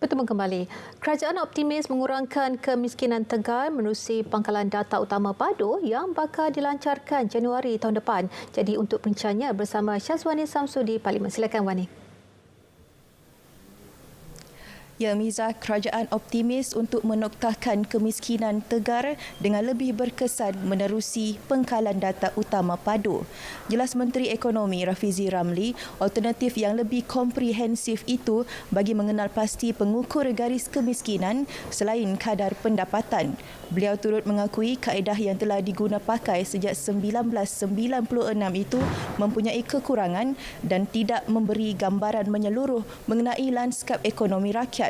Bertemu kembali. Kerajaan optimis mengurangkan kemiskinan Tegar menerusi pangkalan data utama PADU yang bakal dilancarkan Januari tahun depan. Jadi untuk perbincangannya bersama Syazwani Samsu di Parlimen. Silakan Wani. Ya, Miza, kerajaan optimis untuk menoktahkan kemiskinan Tegar dengan lebih berkesan menerusi pengkalan data utama PADU. Jelas Menteri Ekonomi Rafizi Ramli, alternatif yang lebih komprehensif itu bagi mengenal pasti pengukur garis kemiskinan selain kadar pendapatan. Beliau turut mengakui kaedah yang telah diguna pakai sejak 1996 itu mempunyai kekurangan dan tidak memberi gambaran menyeluruh mengenai lanskap ekonomi rakyat.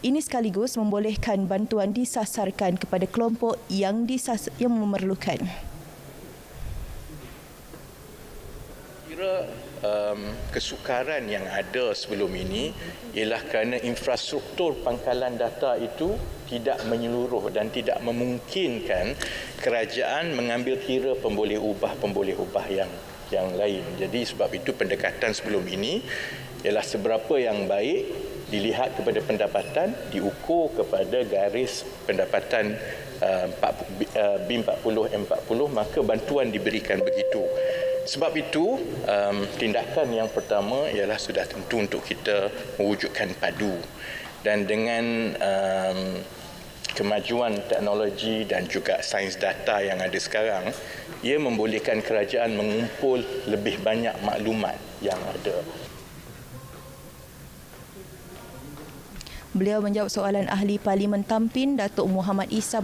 Ini sekaligus membolehkan bantuan disasarkan kepada kelompok yang memerlukan. Kira kesukaran yang ada sebelum ini ialah kerana infrastruktur pangkalan data itu tidak menyeluruh dan tidak memungkinkan kerajaan mengambil kira pemboleh ubah yang lain. Jadi sebab itu pendekatan sebelum ini ialah seberapa yang baik dilihat kepada pendapatan, diukur kepada garis pendapatan B40 M40, maka bantuan diberikan begitu. Sebab itu tindakan yang pertama ialah sudah tentu untuk kita mewujudkan PADU, dan dengan kemajuan teknologi dan juga sains data yang ada sekarang, ia membolehkan kerajaan mengumpul lebih banyak maklumat yang ada. Beliau menjawab soalan ahli Parlimen Tampin Datuk Muhammad Isa.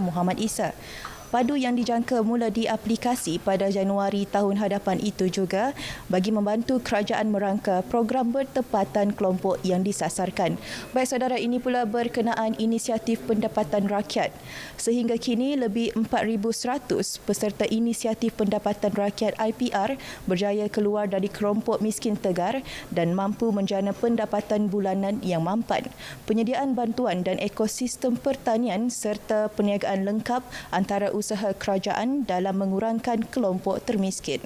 PADU yang dijangka mula diaplikasi pada Januari tahun hadapan itu juga bagi membantu kerajaan merangka program bertepatan kelompok yang disasarkan. Baik saudara, ini pula berkenaan inisiatif pendapatan rakyat. Sehingga kini lebih 4,100 peserta inisiatif pendapatan rakyat IPR berjaya keluar dari kelompok miskin Tegar dan mampu menjana pendapatan bulanan yang mampan. Penyediaan bantuan dan ekosistem pertanian serta perniagaan lengkap antara usaha kerajaan dalam mengurangkan kelompok termiskin.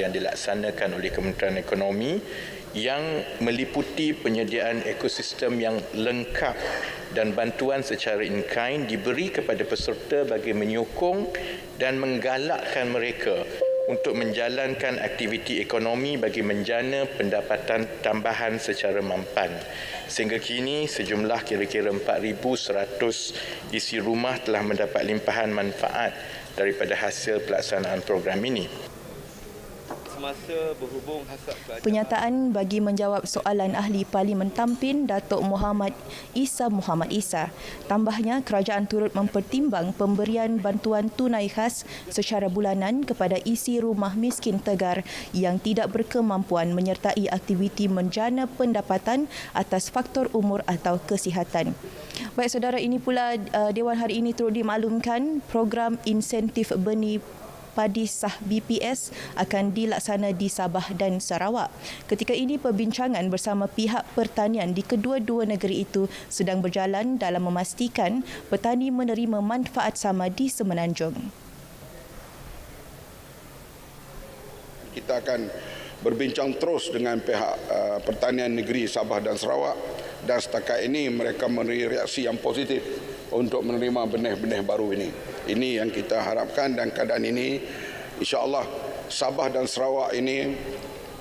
Yang dilaksanakan oleh Kementerian Ekonomi yang meliputi penyediaan ekosistem yang lengkap dan bantuan secara in-kind diberi kepada peserta bagi menyokong dan menggalakkan mereka untuk menjalankan aktiviti ekonomi bagi menjana pendapatan tambahan secara mampan. Sehingga kini sejumlah kira-kira 4,100 isi rumah telah mendapat limpahan manfaat daripada hasil pelaksanaan program ini. Penyataan bagi menjawab soalan ahli Parlimen Tampin Datuk Muhammad Isa. Tambahnya, kerajaan turut mempertimbang pemberian bantuan tunai khas secara bulanan kepada isi rumah miskin Tegar yang tidak berkemampuan menyertai aktiviti menjana pendapatan atas faktor umur atau kesihatan. Baik saudara, ini pula Dewan hari ini turut dimaklumkan program insentif benih padi sah BPS akan dilaksana di Sabah dan Sarawak. Ketika ini perbincangan bersama pihak pertanian di kedua-dua negeri itu sedang berjalan dalam memastikan petani menerima manfaat sama di Semenanjung. Kita akan berbincang terus dengan pihak pertanian negeri Sabah dan Sarawak, dan setakat ini mereka memberi reaksi yang positif untuk menerima benih-benih baru ini. Ini yang kita harapkan, dan keadaan ini insya-Allah Sabah dan Sarawak ini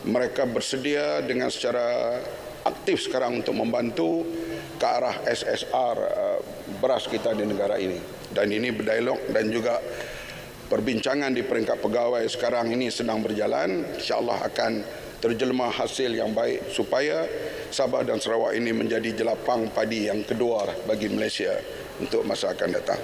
mereka bersedia dengan secara aktif sekarang untuk membantu ke arah SSR beras kita di negara ini. Dan ini berdialog dan juga perbincangan di peringkat pegawai sekarang ini sedang berjalan. Insya-Allah akan terjelma hasil yang baik supaya Sabah dan Sarawak ini menjadi jelapang padi yang kedua bagi Malaysia untuk masa akan datang.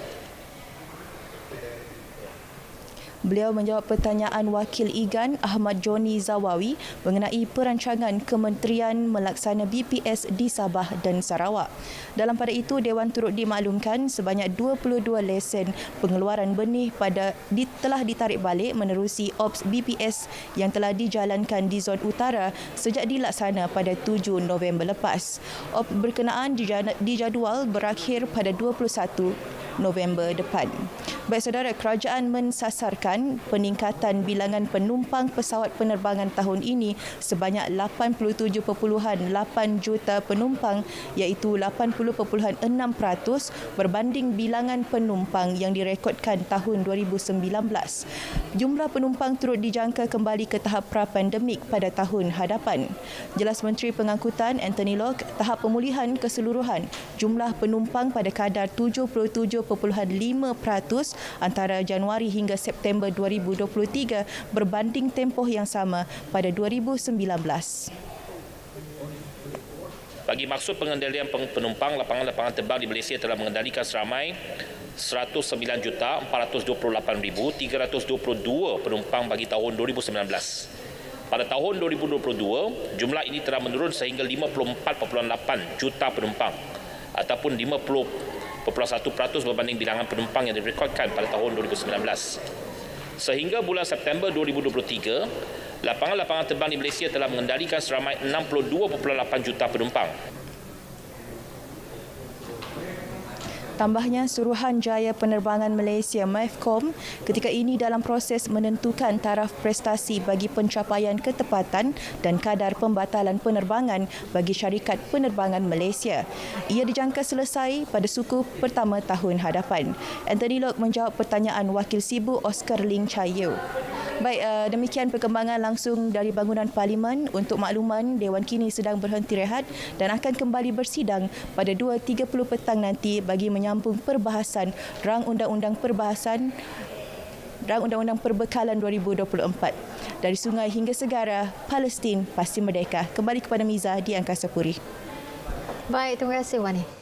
Beliau menjawab pertanyaan Wakil IGAN Ahmad Joni Zawawi mengenai perancangan Kementerian melaksana BPS di Sabah dan Sarawak. Dalam pada itu, Dewan turut dimaklumkan sebanyak 22 lesen pengeluaran benih telah ditarik balik menerusi Ops BPS yang telah dijalankan di Zon Utara sejak dilaksana pada 7 November lepas. Ops berkenaan dijadual berakhir pada 21 November depan. Baik saudara, kerajaan mensasarkan peningkatan bilangan penumpang pesawat penerbangan tahun ini sebanyak 87.8 juta penumpang, iaitu 80.6% berbanding bilangan penumpang yang direkodkan tahun 2019. Jumlah penumpang turut dijangka kembali ke tahap pra-pandemik pada tahun hadapan. Jelas Menteri Pengangkutan Anthony Locke, tahap pemulihan keseluruhan jumlah penumpang pada kadar 77.5% antara Januari hingga September 2023 berbanding tempoh yang sama pada 2019. Bagi maksud pengendalian penumpang, lapangan-lapangan terbang di Malaysia telah mengendalikan seramai 109,428,322 penumpang bagi tahun 2019. Pada tahun 2022, jumlah ini telah menurun sehingga 54.8 juta penumpang ataupun 50.1% berbanding bilangan penumpang yang direkodkan pada tahun 2019. Sehingga bulan September 2023, lapangan-lapangan terbang di Malaysia telah mengendalikan seramai 62.8 juta penumpang. Tambahnya, Suruhanjaya Penerbangan Malaysia (MAVCOM) ketika ini dalam proses menentukan taraf prestasi bagi pencapaian ketepatan dan kadar pembatalan penerbangan bagi syarikat penerbangan Malaysia. Ia dijangka selesai pada suku pertama tahun hadapan. Anthony Locke menjawab pertanyaan Wakil Sibu Oscar Ling Chayo. Baik, demikian perkembangan langsung dari bangunan Parlimen. Untuk makluman, Dewan kini sedang berhenti rehat dan akan kembali bersidang pada 2.30 petang nanti bagi menyambung perbahasan Rang Undang-Undang Perbekalan 2024. Dari sungai hingga segara, Palestin pasti merdeka. Kembali kepada Miza di Angkasa Puri. Baik, terima kasih Wani.